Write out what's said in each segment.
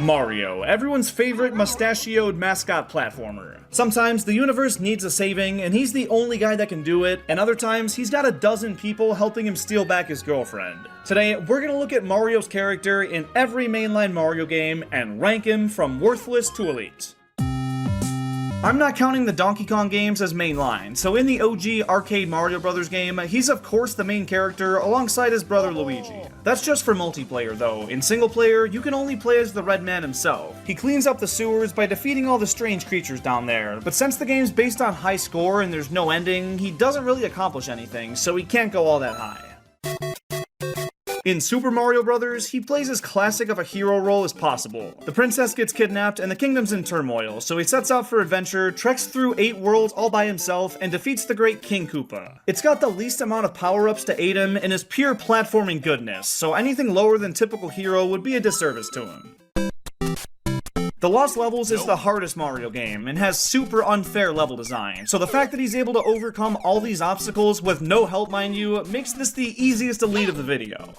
Mario, everyone's favorite mustachioed mascot platformer. Sometimes the universe needs a saving, and he's the only guy that can do it, and other times he's got a dozen people helping him steal back his girlfriend. Today, we're gonna look at Mario's character in every mainline Mario game and rank him from worthless to elite. I'm not counting the Donkey Kong games as mainline, so in the OG arcade Mario Bros. Game, he's of course the main character alongside his brother Luigi. That's just for multiplayer though. In single player, you can only play as the Red Man himself. He cleans up the sewers by defeating all the strange creatures down there, but since the game's based on high score and there's no ending, he doesn't really accomplish anything, so he can't go all that high. In Super Mario Bros., he plays as classic of a hero role as possible. The princess gets kidnapped and the kingdom's in turmoil, so he sets out for adventure, treks through 8 worlds all by himself, and defeats the great King Koopa. It's got the least amount of power-ups to aid him and is pure platforming goodness, so anything lower than typical hero would be a disservice to him. The Lost Levels is the hardest Mario game, and has super unfair level design, so the fact that he's able to overcome all these obstacles with no help mind you, makes this the easiest elite of the video.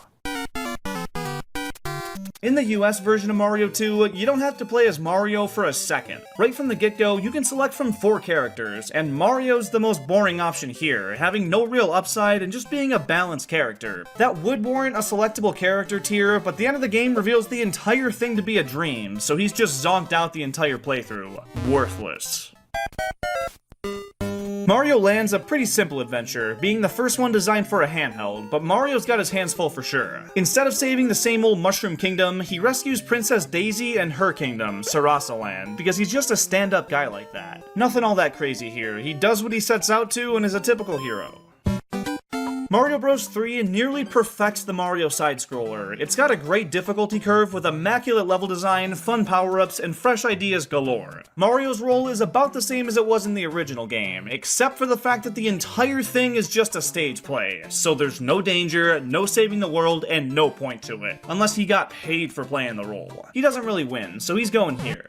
In the US version of Mario 2, you don't have to play as Mario for a second. Right from the get-go, you can select from 4 characters, and Mario's the most boring option here, having no real upside and just being a balanced character. That would warrant a selectable character tier, but the end of the game reveals the entire thing to be a dream, so he's just zonked out the entire playthrough. Worthless. Mario Land's a pretty simple adventure, being the first one designed for a handheld, but Mario's got his hands full for sure. Instead of saving the same old Mushroom Kingdom, he rescues Princess Daisy and her kingdom, Sarasa Land, because he's just a stand-up guy like that. Nothing all that crazy here, he does what he sets out to and is a typical hero. Mario Bros. 3 nearly perfects the Mario side-scroller. It's got a great difficulty curve with immaculate level design, fun power-ups, and fresh ideas galore. Mario's role is about the same as it was in the original game, except for the fact that the entire thing is just a stage play, so there's no danger, no saving the world, and no point to it, unless he got paid for playing the role. He doesn't really win, so he's going here.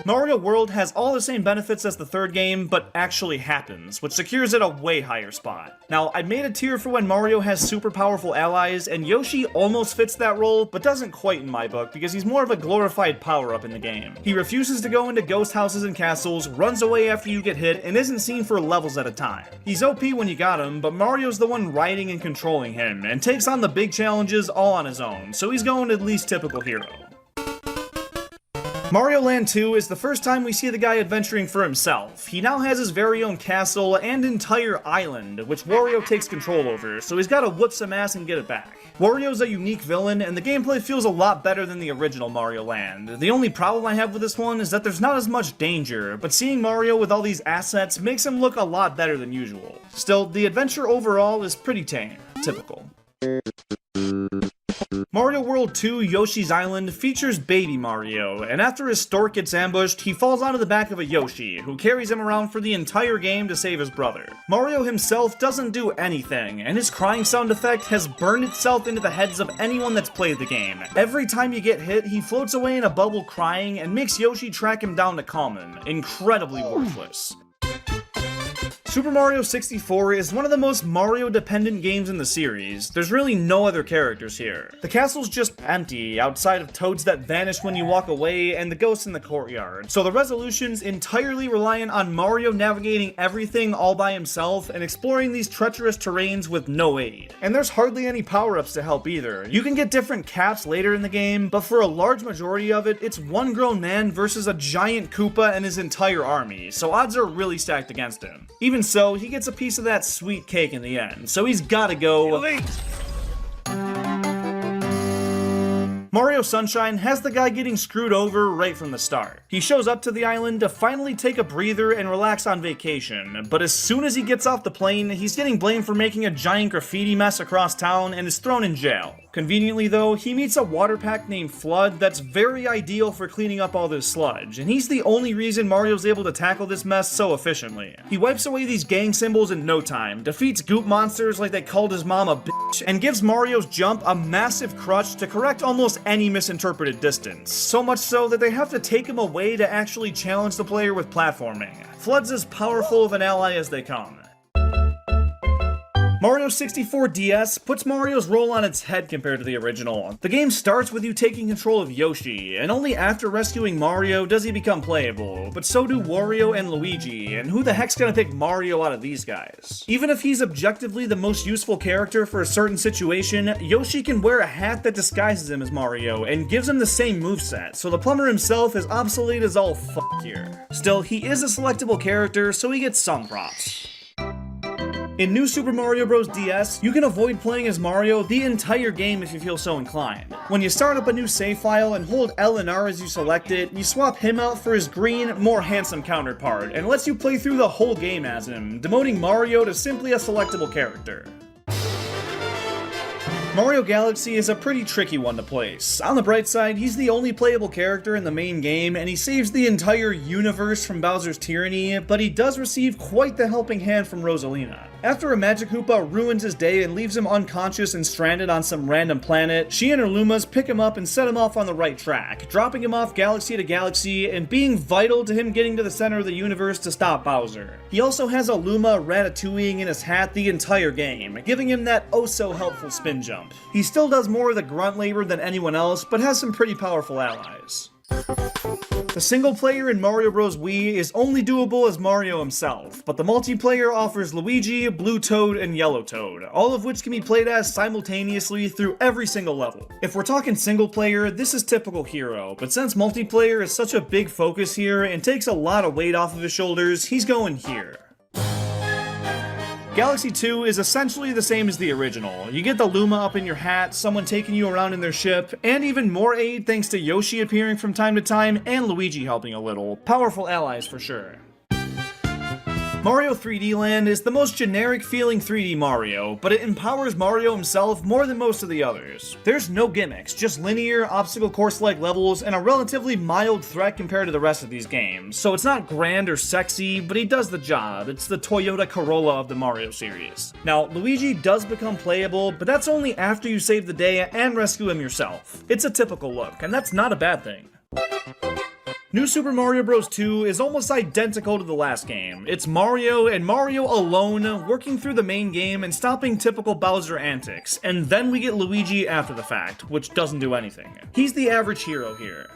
Mario World has all the same benefits as the third game, but actually happens, which secures it a way higher spot. Now, I made a tier for when Mario has super powerful allies, and Yoshi almost fits that role, but doesn't quite in my book, because he's more of a glorified power-up in the game. He refuses to go into ghost houses and castles, runs away after you get hit, and isn't seen for levels at a time. He's OP when you got him, but Mario's the one riding and controlling him, and takes on the big challenges all on his own, so he's going at least typical hero. Mario Land 2 is the first time we see the guy adventuring for himself. He now has his very own castle and entire island, which Wario takes control over, so he's gotta whoop some ass and get it back. Wario's a unique villain, and the gameplay feels a lot better than the original Mario Land. The only problem I have with this one is that there's not as much danger, but seeing Mario with all these assets makes him look a lot better than usual. Still, the adventure overall is pretty tame. Typical. Mario World 2 Yoshi's Island features Baby Mario, and after his stork gets ambushed, he falls onto the back of a Yoshi, who carries him around for the entire game to save his brother. Mario himself doesn't do anything, and his crying sound effect has burned itself into the heads of anyone that's played the game. Every time you get hit, he floats away in a bubble crying and makes Yoshi track him down to calm him. Incredibly worthless. Super Mario 64 is one of the most Mario-dependent games in the series. There's really no other characters here. The castle's just empty, outside of toads that vanish when you walk away and the ghosts in the courtyard. So the resolution's entirely reliant on Mario navigating everything all by himself and exploring these treacherous terrains with no aid. And there's hardly any power-ups to help either. You can get different caps later in the game, but for a large majority of it, it's one grown man versus a giant Koopa and his entire army, so odds are really stacked against him. Even so, he gets a piece of that sweet cake in the end, so he's gotta go elite. Mario Sunshine has the guy getting screwed over right from the start. He shows up to the island to finally take a breather and relax on vacation, but as soon as he gets off the plane, he's getting blamed for making a giant graffiti mess across town and is thrown in jail. Conveniently though, he meets a water pack named Flood that's very ideal for cleaning up all this sludge, and he's the only reason Mario's able to tackle this mess so efficiently. He wipes away these gang symbols in no time, defeats goop monsters like they called his mom a bitch, and gives Mario's jump a massive crutch to correct almost any misinterpreted distance. So much so that they have to take him away to actually challenge the player with platforming. Flood's as powerful of an ally as they come. Mario 64 DS puts Mario's role on its head compared to the original. The game starts with you taking control of Yoshi, and only after rescuing Mario does he become playable, but so do Wario and Luigi, and who the heck's gonna pick Mario out of these guys? Even if he's objectively the most useful character for a certain situation, Yoshi can wear a hat that disguises him as Mario and gives him the same moveset, so the plumber himself is obsolete as all fuck here. Still, he is a selectable character, so he gets some props. In New Super Mario Bros. DS, you can avoid playing as Mario the entire game if you feel so inclined. When you start up a new save file and hold L and R as you select it, you swap him out for his green, more handsome counterpart, and lets you play through the whole game as him, demoting Mario to simply a selectable character. Mario Galaxy is a pretty tricky one to place. On the bright side, he's the only playable character in the main game, and he saves the entire universe from Bowser's tyranny, but he does receive quite the helping hand from Rosalina. After a Magic Koopa ruins his day and leaves him unconscious and stranded on some random planet, she and her Lumas pick him up and set him off on the right track, dropping him off galaxy to galaxy and being vital to him getting to the center of the universe to stop Bowser. He also has a Luma ratatouilleing in his hat the entire game, giving him that oh-so-helpful spin jump. He still does more of the grunt labor than anyone else, but has some pretty powerful allies. The single player in Mario Bros. Wii is only doable as Mario himself, but the multiplayer offers Luigi, Blue Toad, and Yellow Toad, all of which can be played as simultaneously through every single level. If we're talking single player, this is typical Hero, but since multiplayer is such a big focus here and takes a lot of weight off of his shoulders, he's going here. Galaxy 2 is essentially the same as the original. You get the Luma up in your hat, someone taking you around in their ship, and even more aid thanks to Yoshi appearing from time to time and Luigi helping a little. Powerful allies for sure. Mario 3D Land is the most generic feeling 3D Mario, but it empowers Mario himself more than most of the others. There's no gimmicks, just linear, obstacle course-like levels and a relatively mild threat compared to the rest of these games, so it's not grand or sexy, but he does the job. It's the Toyota Corolla of the Mario series. Now, Luigi does become playable, but that's only after you save the day and rescue him yourself. It's a typical look, and that's not a bad thing. New Super Mario Bros. 2 is almost identical to the last game. It's Mario and Mario alone working through the main game and stopping typical Bowser antics, and then we get Luigi after the fact, which doesn't do anything. He's the average hero here.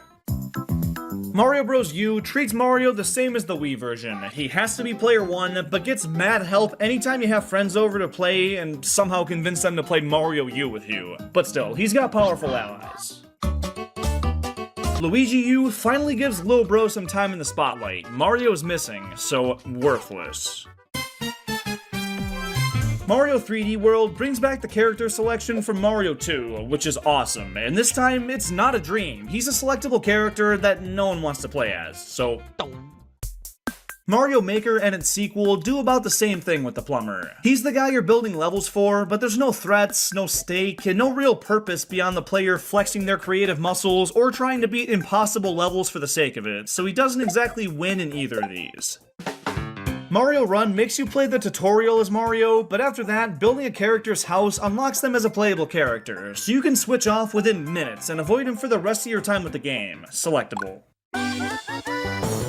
Mario Bros. U treats Mario the same as the Wii version. He has to be player one, but gets mad help anytime you have friends over to play and somehow convince them to play Mario U with you. But still, he's got powerful allies. Luigi U finally gives Lil Bro some time in the spotlight. Mario's missing, so worthless. Mario 3D World brings back the character selection from Mario 2, which is awesome, and this time it's not a dream. He's a selectable character that no one wants to play as, so... Mario Maker and its sequel do about the same thing with the plumber. He's the guy you're building levels for, but there's no threats, no stake, and no real purpose beyond the player flexing their creative muscles or trying to beat impossible levels for the sake of it, so he doesn't exactly win in either of these. Mario Run makes you play the tutorial as Mario, but after that, building a character's house unlocks them as a playable character, so you can switch off within minutes and avoid him for the rest of your time with the game. Selectable.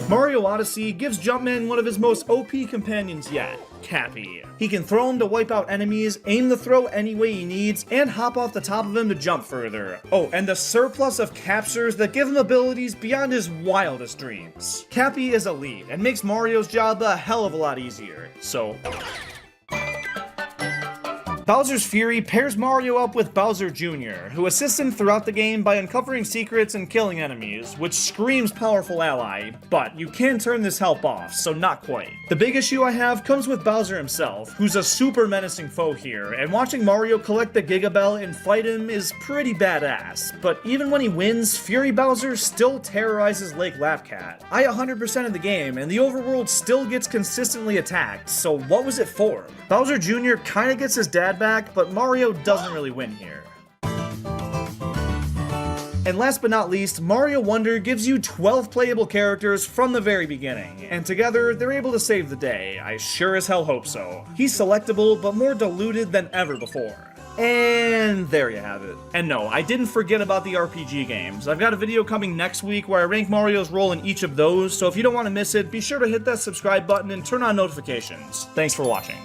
Mario Odyssey gives Jumpman one of his most OP companions yet, Cappy. He can throw him to wipe out enemies, aim the throw any way he needs, and hop off the top of him to jump further. Oh, and the surplus of captures that give him abilities beyond his wildest dreams. Cappy is elite, and makes Mario's job a hell of a lot easier, so... Bowser's Fury pairs Mario up with Bowser Jr., who assists him throughout the game by uncovering secrets and killing enemies, which screams powerful ally, but you can turn this help off, so not quite. The big issue I have comes with Bowser himself, who's a super menacing foe here, and watching Mario collect the Giga Bell and fight him is pretty badass, but even when he wins, Fury Bowser still terrorizes Lake Lapcat. I 100% of the game, and the overworld still gets consistently attacked, so what was it for? Bowser Jr. kinda gets his dad back, but Mario doesn't really win here. And last but not least, Mario Wonder gives you 12 playable characters from the very beginning, and together they're able to save the day. I sure as hell hope so. He's selectable, but more diluted than ever before. And there you have it. And no, I didn't forget about the RPG games. I've got a video coming next week where I rank Mario's role in each of those, so if you don't want to miss it, be sure to hit that subscribe button and turn on notifications. Thanks for watching.